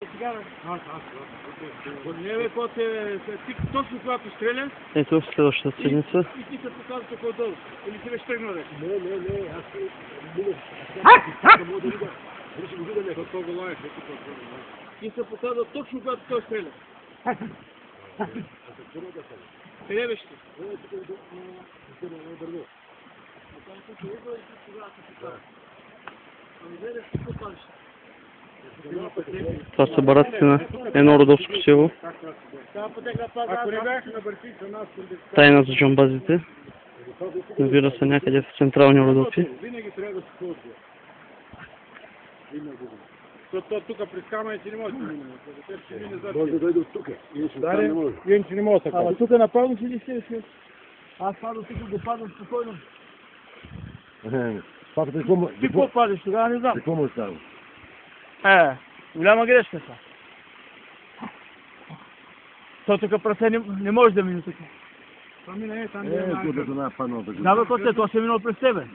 Не бе, коте, ти точно когато стреляш, Ето следващата седмица. и ти се показва тук отдолу. Или ти беше тръгнал вече. Не, аз мога да видя. Ще го видя нещо. То го лаеш, ти се показва точно когато той стреля. Къде беше ти? Това са бараците на едно родовско село. Ако не бяха на Бъртица, нас Тайна за джамбазите. Намира се някъде в централни родопи. винаги трябва да се ходи. Защото тук през камъните не може да мине. Може да дойде от тук. Иначе не може. Иначе не мога така. Ама тук направо си ли си? Аз падам тук, го падам спокойно. Папата, Ти какво падаш тогава, не знам. какво му става? Голяма грешка са. То тук прасе не може да мине тук. Това мина там Тук да паднал. Да бе, коте, то се минало през тебе.